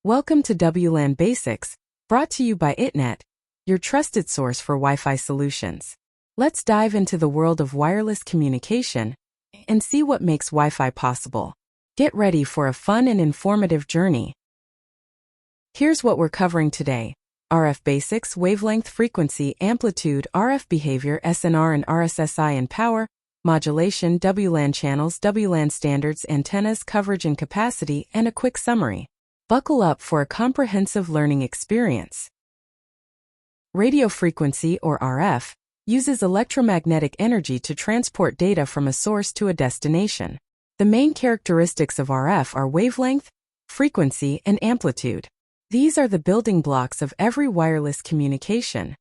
Welcome to WLAN Basics, brought to you by ITNET, your trusted source for Wi-Fi solutions. Let's dive into the world of wireless communication and see what makes Wi-Fi possible. Get ready for a fun and informative journey. Here's what we're covering today. RF basics, wavelength, frequency, amplitude, RF behavior, SNR and RSSI and power, modulation, WLAN channels, WLAN standards, antennas, coverage and capacity, and a quick summary. Buckle up for a comprehensive learning experience. Radio frequency, or RF, uses electromagnetic energy to transport data from a source to a destination. The main characteristics of RF are wavelength, frequency, and amplitude. These are the building blocks of every wireless communication.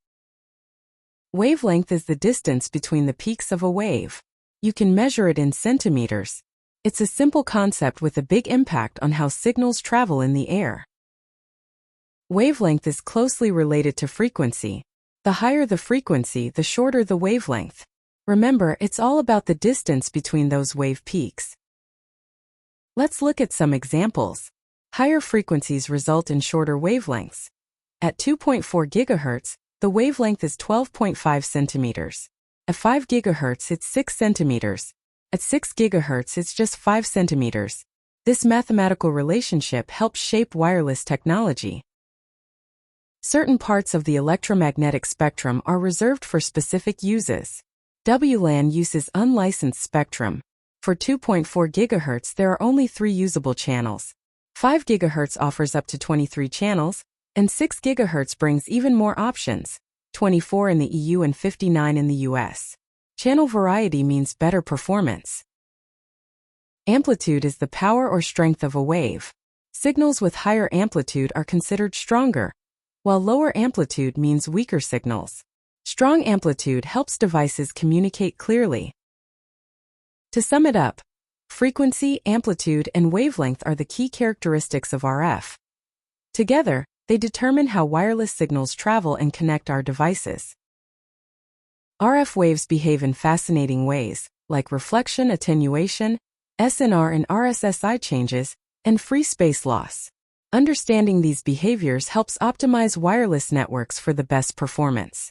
Wavelength is the distance between the peaks of a wave. You can measure it in centimeters. It's a simple concept with a big impact on how signals travel in the air. Wavelength is closely related to frequency. The higher the frequency, the shorter the wavelength. Remember, it's all about the distance between those wave peaks. Let's look at some examples. Higher frequencies result in shorter wavelengths. At 2.4 GHz, the wavelength is 12.5 centimeters. At 5 GHz, it's 6 centimeters. At 6 GHz, it's just 5 centimeters. This mathematical relationship helps shape wireless technology. Certain parts of the electromagnetic spectrum are reserved for specific uses. WLAN uses unlicensed spectrum. For 2.4 GHz, there are only 3 usable channels. 5 GHz offers up to 23 channels, and 6 GHz brings even more options, 24 in the EU and 59 in the US. Channel variety means better performance. Amplitude is the power or strength of a wave. Signals with higher amplitude are considered stronger, while lower amplitude means weaker signals. Strong amplitude helps devices communicate clearly. To sum it up, frequency, amplitude, and wavelength are the key characteristics of RF. Together, they determine how wireless signals travel and connect our devices. RF waves behave in fascinating ways, like reflection, attenuation, SNR and RSSI changes, and free space loss. Understanding these behaviors helps optimize wireless networks for the best performance.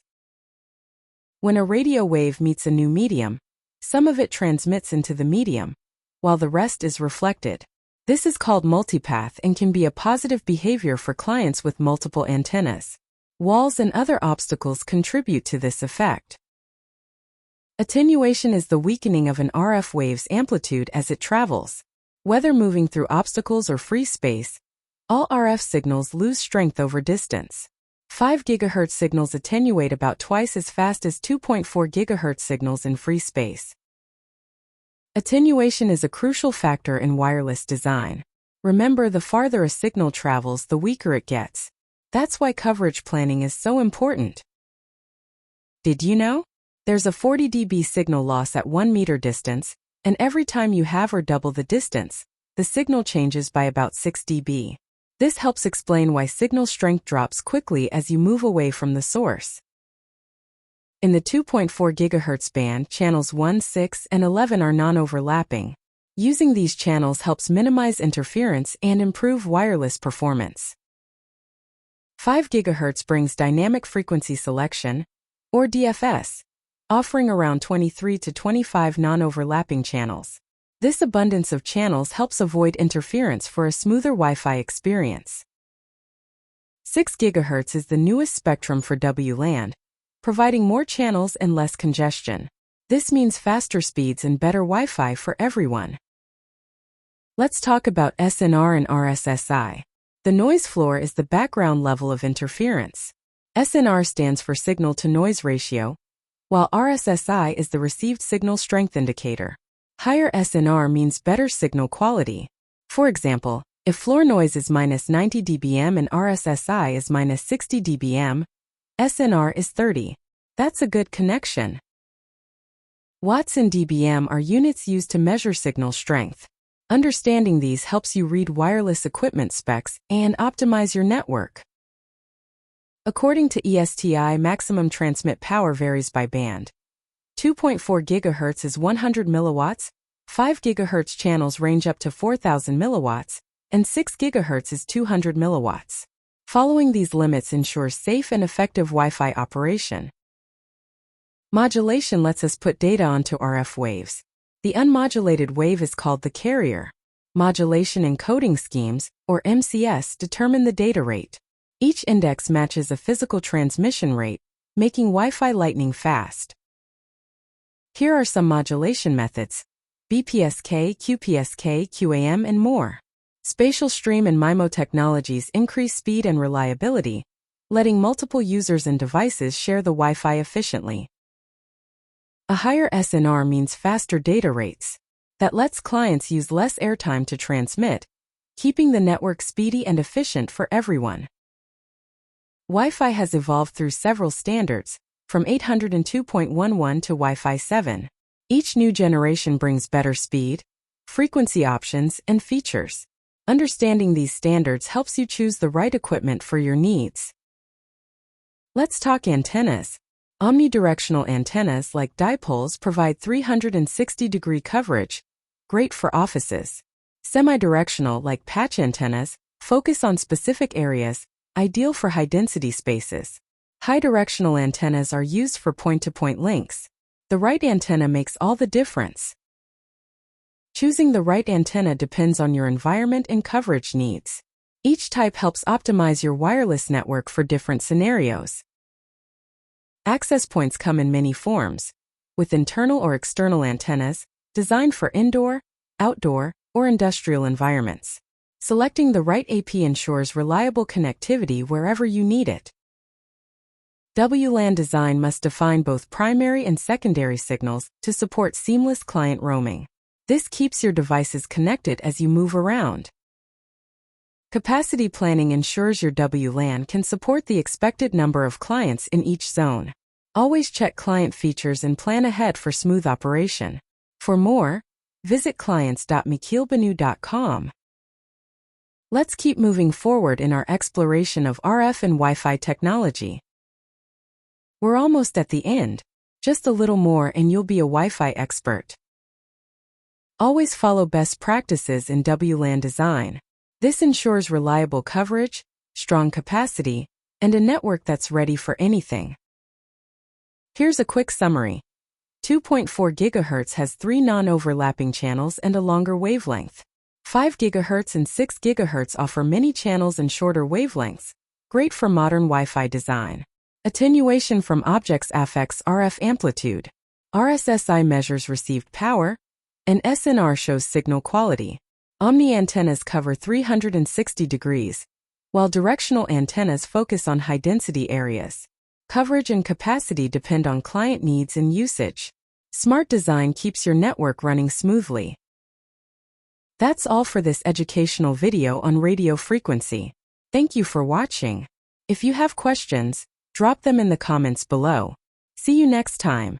When a radio wave meets a new medium, some of it transmits into the medium, while the rest is reflected. This is called multipath and can be a positive behavior for clients with multiple antennas. Walls and other obstacles contribute to this effect. Attenuation is the weakening of an RF wave's amplitude as it travels. Whether moving through obstacles or free space, all RF signals lose strength over distance. 5 GHz signals attenuate about twice as fast as 2.4 GHz signals in free space. Attenuation is a crucial factor in wireless design. Remember, the farther a signal travels, the weaker it gets. That's why coverage planning is so important. Did you know? There's a 40 dB signal loss at 1 meter distance, and every time you have or double the distance, the signal changes by about 6 dB. This helps explain why signal strength drops quickly as you move away from the source. In the 2.4 GHz band, channels 1, 6, and 11 are non-overlapping. Using these channels helps minimize interference and improve wireless performance. 5 GHz brings dynamic frequency selection, or DFS, offering around 23 to 25 non-overlapping channels. This abundance of channels helps avoid interference for a smoother Wi-Fi experience. 6 GHz is the newest spectrum for WLAN, providing more channels and less congestion. This means faster speeds and better Wi-Fi for everyone. Let's talk about SNR and RSSI. The noise floor is the background level of interference. SNR stands for signal-to-noise ratio, while RSSI is the received signal strength indicator. Higher SNR means better signal quality. For example, if floor noise is -90 dBm and RSSI is -60 dBm, SNR is 30. That's a good connection. Watts and dBm are units used to measure signal strength. Understanding these helps you read wireless equipment specs and optimize your network. According to ESTI, maximum transmit power varies by band. 2.4 GHz is 100 milliwatts, 5 GHz channels range up to 4,000 milliwatts, and 6 GHz is 200 milliwatts. Following these limits ensures safe and effective Wi-Fi operation. Modulation lets us put data onto RF waves. The unmodulated wave is called the carrier. Modulation encoding schemes, or MCS, determine the data rate. Each index matches a physical transmission rate, making Wi-Fi lightning fast. Here are some modulation methods: BPSK, QPSK, QAM, and more. Spatial stream and MIMO technologies increase speed and reliability, letting multiple users and devices share the Wi-Fi efficiently. A higher SNR means faster data rates. That lets clients use less airtime to transmit, keeping the network speedy and efficient for everyone. Wi-Fi has evolved through several standards, from 802.11 to Wi-Fi 7. Each new generation brings better speed, frequency options, and features. Understanding these standards helps you choose the right equipment for your needs. Let's talk antennas. Omnidirectional antennas like dipoles provide 360-degree coverage, great for offices. Semi-directional like patch antennas focus on specific areas, ideal for high-density spaces. High-directional antennas are used for point-to-point links. The right antenna makes all the difference. Choosing the right antenna depends on your environment and coverage needs. Each type helps optimize your wireless network for different scenarios. Access points come in many forms, with internal or external antennas, designed for indoor, outdoor, or industrial environments. Selecting the right AP ensures reliable connectivity wherever you need it. WLAN design must define both primary and secondary signals to support seamless client roaming. This keeps your devices connected as you move around. Capacity planning ensures your WLAN can support the expected number of clients in each zone. Always check client features and plan ahead for smooth operation. For more, visit clients.michielbenu.com. Let's keep moving forward in our exploration of RF and Wi-Fi technology. We're almost at the end. Just a little more and you'll be a Wi-Fi expert. Always follow best practices in WLAN design. This ensures reliable coverage, strong capacity, and a network that's ready for anything. Here's a quick summary. 2.4 GHz has 3 non-overlapping channels and a longer wavelength. 5 GHz and 6 GHz offer many channels and shorter wavelengths, great for modern Wi-Fi design. Attenuation from objects affects RF amplitude. RSSI measures received power, and SNR shows signal quality. Omni antennas cover 360 degrees, while directional antennas focus on high-density areas. Coverage and capacity depend on client needs and usage. Smart design keeps your network running smoothly. That's all for this educational video on radio frequency. Thank you for watching. If you have questions, drop them in the comments below. See you next time.